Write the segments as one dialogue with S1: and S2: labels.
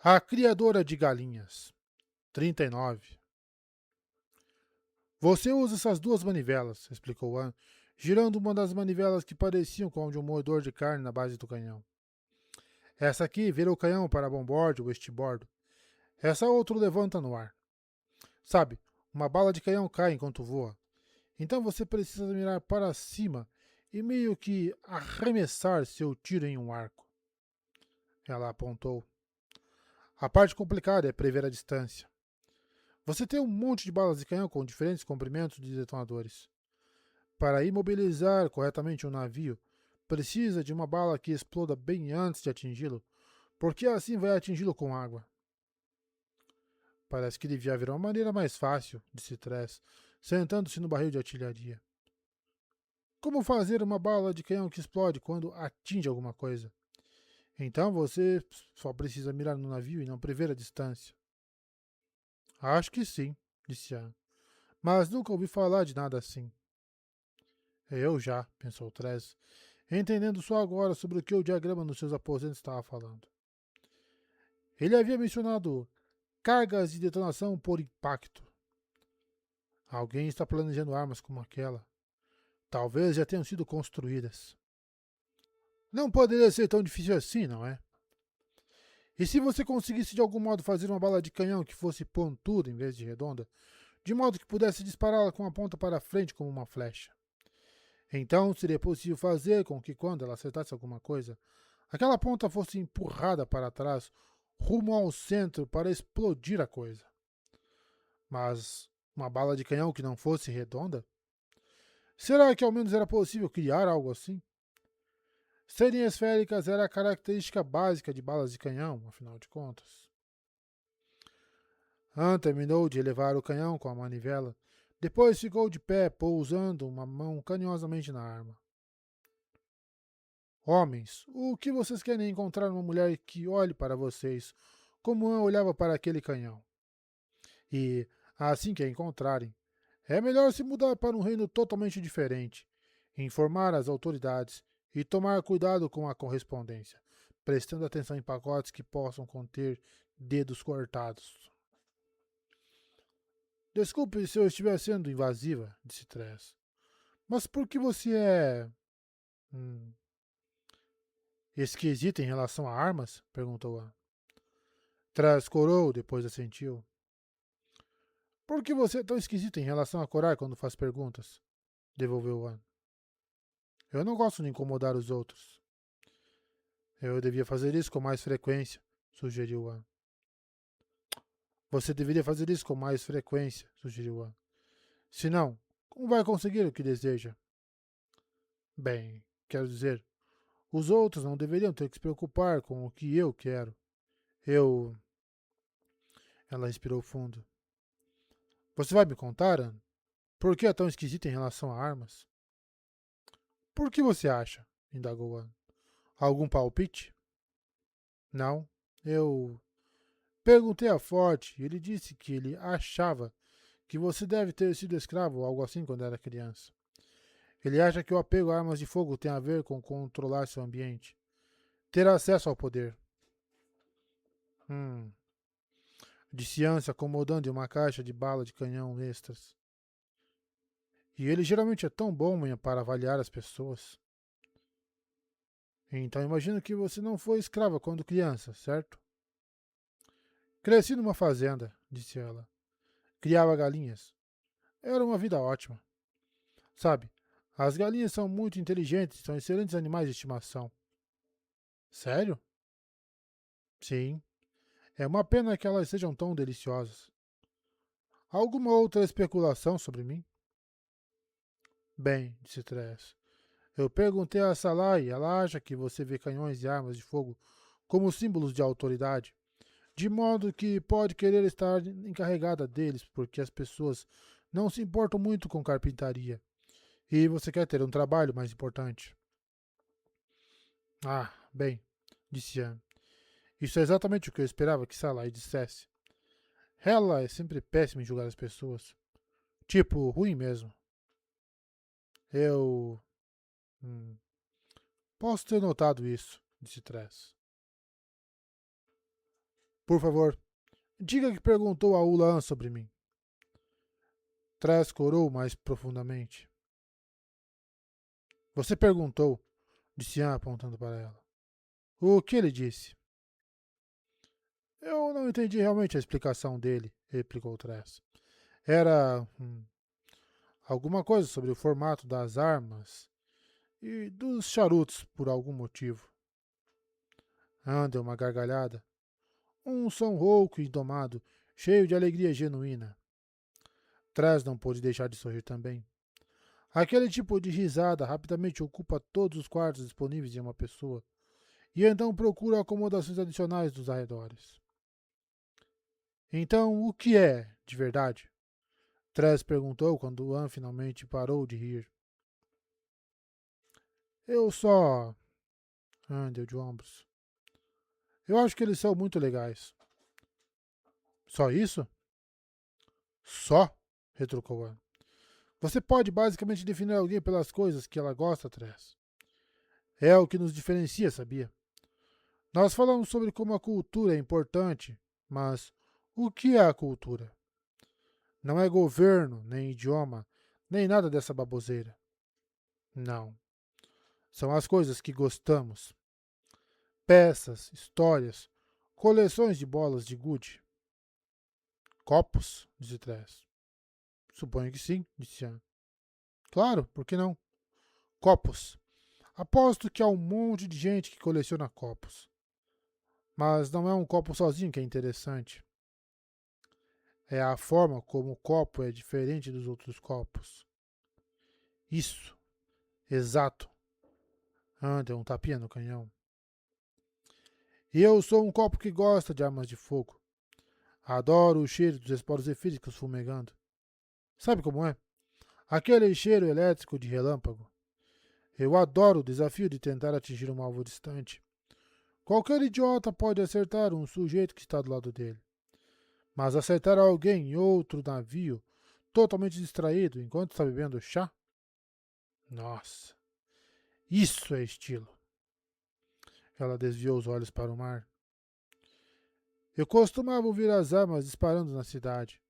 S1: A criadora de galinhas. 39. Você usa essas duas manivelas, explicou Anne, girando uma das manivelas que pareciam com a de um moedor de carne na base do canhão. Essa aqui vira o canhão para bombordo ou estibordo. Essa outra o levanta no ar. Sabe, uma bala de canhão cai enquanto voa. Então você precisa mirar para cima e meio que arremessar seu tiro em um arco. Ela apontou. A parte complicada é prever a distância. Você tem um monte de balas de canhão com diferentes comprimentos de detonadores. Para imobilizar corretamente um navio, precisa de uma bala que exploda bem antes de atingi-lo, porque assim vai atingi-lo com água. Parece que devia haver uma maneira mais fácil, disse Tress, sentando-se no barril de artilharia. Como fazer uma bala de canhão que explode quando atinge alguma coisa? Então você só precisa mirar no navio e não prever a distância. Acho que sim, disse Anne, mas nunca ouvi falar de nada assim. Eu já, pensou Tress, entendendo só agora sobre o que o diagrama nos seus aposentos estava falando. Ele havia mencionado cargas de detonação por impacto. Alguém está planejando armas como aquela. Talvez já tenham sido construídas. Não poderia ser tão difícil assim, não é? E se você conseguisse de algum modo fazer uma bala de canhão que fosse pontuda em vez de redonda, de modo que pudesse dispará-la com a ponta para frente como uma flecha? Então seria possível fazer com que, quando ela acertasse alguma coisa, aquela ponta fosse empurrada para trás, rumo ao centro para explodir a coisa. Mas uma bala de canhão que não fosse redonda? Será que ao menos era possível criar algo assim? Serem esféricas era a característica básica de balas de canhão, afinal de contas. Han terminou de elevar o canhão com a manivela. Depois ficou de pé, pousando uma mão carinhosamente na arma. Homens, o que vocês querem encontrar uma mulher que olhe para vocês, como Han olhava para aquele canhão? E, assim que a encontrarem, é melhor se mudar para um reino totalmente diferente, informar as autoridades e tomar cuidado com a correspondência, prestando atenção em pacotes que possam conter dedos cortados. Desculpe se eu estiver sendo invasiva, disse Tress. Mas por que você é. Hum, esquisita em relação a armas? Perguntou Anne. Tress corou, depois assentiu. Por que você é tão esquisita em relação a corar quando faz perguntas? Devolveu Anne. Eu não gosto de incomodar os outros. Eu devia fazer isso com mais frequência, sugeriu Anne. Você deveria fazer isso com mais frequência, sugeriu Anne. Se não, como vai conseguir o que deseja? Bem, quero dizer, os outros não deveriam ter que se preocupar com o que eu quero. Eu. Ela respirou fundo. Você vai me contar, Anne? Por que é tão esquisita em relação a armas? Por que você acha? Indagou Anne. Algum palpite? Não. Eu. Perguntei a Forte e ele disse que ele achava que você deve ter sido escravo ou algo assim quando era criança. Ele acha que o apego a armas de fogo tem a ver com controlar seu ambiente, ter acesso ao poder. Hum, disse Anne, se acomodando em uma caixa de bala de canhão extras. E ele geralmente é tão bom para avaliar as pessoas. Então imagino que você não foi escrava quando criança, certo? Cresci numa fazenda, disse ela. Criava galinhas. Era uma vida ótima. Sabe, as galinhas são muito inteligentes, são excelentes animais de estimação. Sério? Sim. É uma pena que elas sejam tão deliciosas. Alguma outra especulação sobre mim? Bem, disse Tress. Eu perguntei a Salai e ela acha que você vê canhões e armas de fogo como símbolos de autoridade, de modo que pode querer estar encarregada deles porque as pessoas não se importam muito com carpintaria e você quer ter um trabalho mais importante. Ah, bem, disse Anne. Isso é exatamente o que eu esperava que Salai dissesse. Ela é sempre péssima em julgar as pessoas. Tipo, ruim mesmo. Eu. Hum, posso ter notado isso, disse Tress. Por favor, diga que perguntou a Ulan sobre mim. Trás corou mais profundamente. Você perguntou, disse Anne apontando para ela. O que ele disse? Eu não entendi realmente a explicação dele, replicou Tress. Era alguma coisa sobre o formato das armas e dos charutos por algum motivo. Anne deu uma gargalhada. Um som rouco e indomado, cheio de alegria genuína. Tress não pôde deixar de sorrir também. Aquele tipo de risada rapidamente ocupa todos os quartos disponíveis em uma pessoa, e então procura acomodações adicionais dos arredores. Então, o que é, de verdade? Tress perguntou quando Anne finalmente parou de rir. Eu só... Anne deu de ombros. Eu acho que eles são muito legais. Só isso? Só? Retrucou Anne. Você pode basicamente definir alguém pelas coisas que ela gosta, Tress. É o que nos diferencia, sabia? Nós falamos sobre como a cultura é importante, mas o que é a cultura? Não é governo, nem idioma, nem nada dessa baboseira. Não. São as coisas que gostamos. Peças, histórias, coleções de bolas de gude. Copos? Disse Tress. Suponho que sim, disse Anne. Claro, por que não? Copos. Aposto que há um monte de gente que coleciona copos. Mas não é um copo sozinho que é interessante. É a forma como o copo é diferente dos outros copos. Isso, exato. Anda um tapinha no canhão. E eu sou um copo que gosta de armas de fogo. Adoro o cheiro dos esporos efídicos fumegando. Sabe como é? Aquele cheiro elétrico de relâmpago. Eu adoro o desafio de tentar atingir um alvo distante. Qualquer idiota pode acertar um sujeito que está do lado dele. Mas acertar alguém em outro navio, totalmente distraído, enquanto está bebendo chá? Nossa, isso é estilo. Ela desviou os olhos para o mar. Eu costumava ouvir as armas disparando na cidade,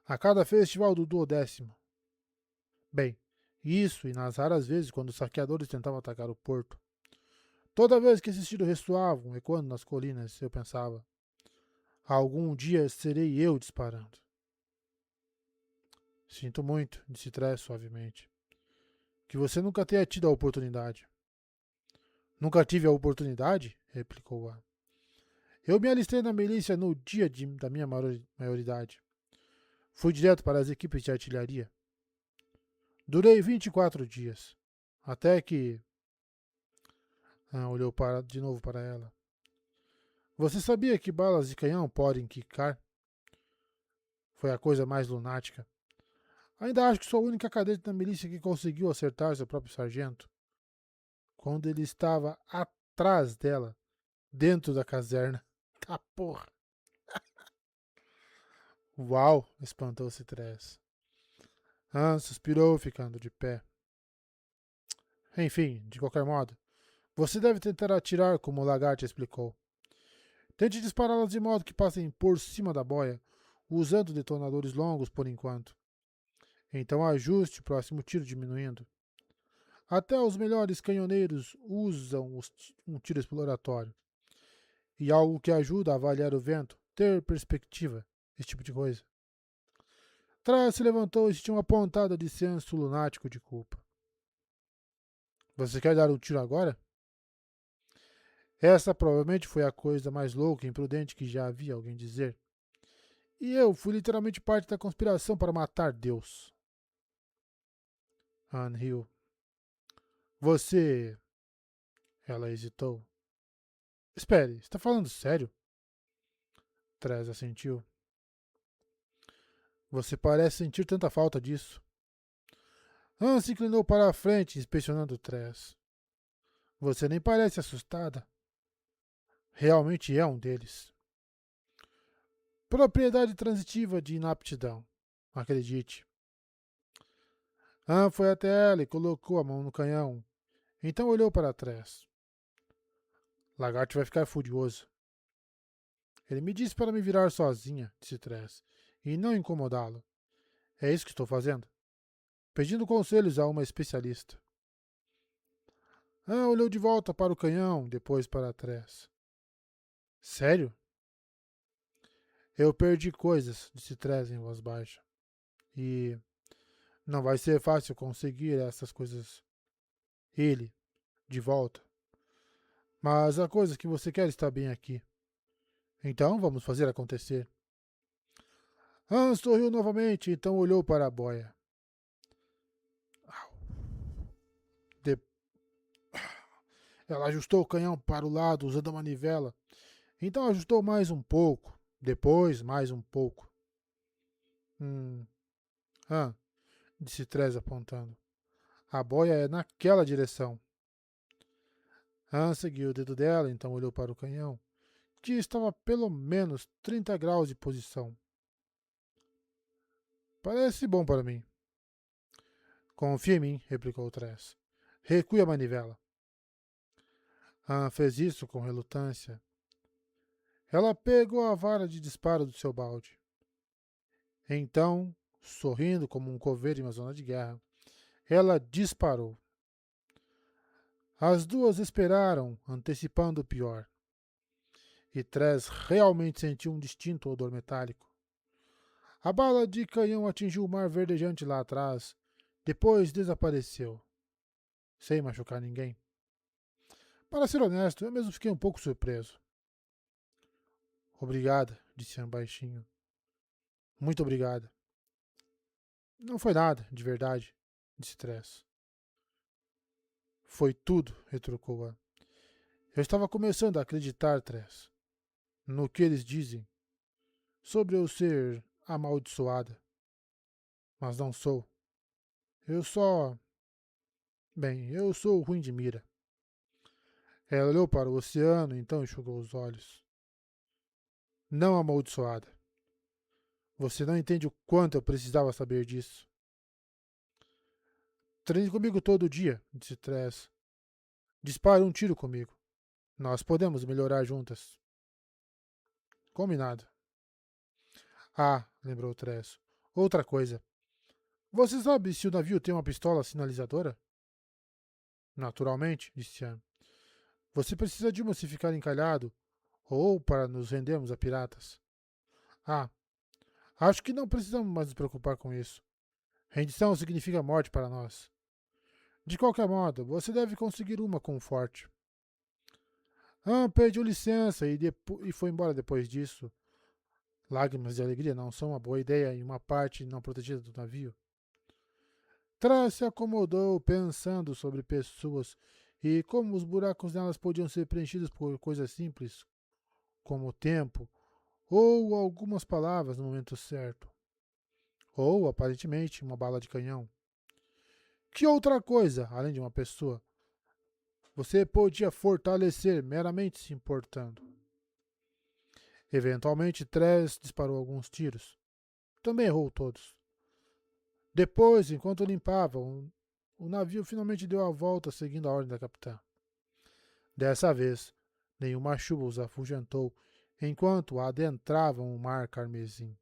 S1: a cada festival do duodécimo. Bem, isso e nas raras vezes quando os saqueadores tentavam atacar o porto. Toda vez que esses tiros ressoavam, ecoando nas colinas, eu pensava: algum dia serei eu disparando. Sinto muito, disse Tress suavemente. Que você nunca tenha tido a oportunidade. Nunca tive a oportunidade? Replicou a. Eu me alistei na milícia no dia da minha maioridade. Fui direto para as equipes de artilharia. Durei 24 dias. Até que. Olhou de novo para ela. Você sabia que balas de canhão podem quicar? Foi a coisa mais lunática. Ainda acho que sou a única cadete da milícia que conseguiu acertar seu próprio sargento. Quando ele estava atrás dela, dentro da caserna. Tá porra. Uau! Espantou-se Tress. Suspirou, ficando de pé. Enfim, de qualquer modo, você deve tentar atirar como o lagarto explicou. Tente dispará-las de modo que passem por cima da boia, usando detonadores longos por enquanto. Então ajuste o próximo tiro diminuindo. Até os melhores canhoneiros usam um tiro exploratório. E algo que ajuda a avaliar o vento, ter perspectiva, esse tipo de coisa. Trás se levantou e sentiu uma pontada de senso lunático de culpa. Você quer dar um tiro agora? Essa provavelmente foi a coisa mais louca e imprudente que já havia alguém dizer. E eu fui literalmente parte da conspiração para matar Deus. Anne riu. Você... Ela hesitou. Espere, está falando sério? Trés assentiu. Você parece sentir tanta falta disso. Anne se inclinou para a frente, inspecionando Trés. Você nem parece assustada. Realmente é um deles. Propriedade transitiva de inaptidão. Acredite. Anne foi até ela e colocou a mão no canhão. Então olhou para trás. Lagarto vai ficar furioso. Ele me disse para me virar sozinha, disse Tress, e não incomodá-lo. É isso que estou fazendo. Pedindo conselhos a uma especialista. Olhou de volta para o canhão, depois para Tress. Sério? Eu perdi coisas, disse Tress em voz baixa. E não vai ser fácil conseguir essas coisas. Ele, de volta. Mas a coisa que você quer está bem aqui. Então vamos fazer acontecer. Hans sorriu novamente, então olhou para a boia. De... Ela ajustou o canhão para o lado usando a manivela. Então ajustou mais um pouco. Depois, mais um pouco. Ah, disse Trez apontando. A boia é naquela direção. Han seguiu o dedo dela, então olhou para o canhão, que estava a pelo menos 30 graus de posição. Parece bom para mim. Confia em mim, replicou Tress. Recue a manivela. Han fez isso com relutância. Ela pegou a vara de disparo do seu balde. Então, sorrindo como um coveiro em uma zona de guerra, ela disparou. As duas esperaram, antecipando o pior. E Tress realmente sentiu um distinto odor metálico. A bala de canhão atingiu o mar verdejante lá atrás, depois desapareceu, sem machucar ninguém. Para ser honesto, eu mesmo fiquei um pouco surpreso. Obrigada, disse Anne baixinho. Muito obrigada. Não foi nada, de verdade, disse Tress. Foi tudo, retrucou Anne. Eu estava começando a acreditar, Tress, no que eles dizem sobre eu ser amaldiçoada. Mas não sou. Eu só. Bem, eu sou ruim de mira. Ela olhou para o oceano, então enxugou os olhos. Não amaldiçoada. Você não entende o quanto eu precisava saber disso. Treine comigo todo dia, disse Tress. Dispare um tiro comigo. Nós podemos melhorar juntas. Combinado. Ah, lembrou Tress. Outra coisa. Você sabe se o navio tem uma pistola sinalizadora? Naturalmente, disse Anne. Você precisa de uma se ficar encalhado ou para nos rendermos a piratas. Ah, acho que não precisamos mais nos preocupar com isso. Rendição significa morte para nós. De qualquer modo, você deve conseguir uma com o forte. Pediu licença e foi embora depois disso. Lágrimas de alegria não são uma boa ideia em uma parte não protegida do navio. Trás se acomodou pensando sobre pessoas e como os buracos nelas podiam ser preenchidos por coisas simples, como o tempo, ou algumas palavras no momento certo. Ou, aparentemente, uma bala de canhão. Que outra coisa, além de uma pessoa, você podia fortalecer meramente se importando? Eventualmente, Tress disparou alguns tiros. Também errou todos. Depois, enquanto limpavam, o navio finalmente deu a volta seguindo a ordem da capitã. Dessa vez, nenhuma chuva os afugentou enquanto adentravam o mar carmesim.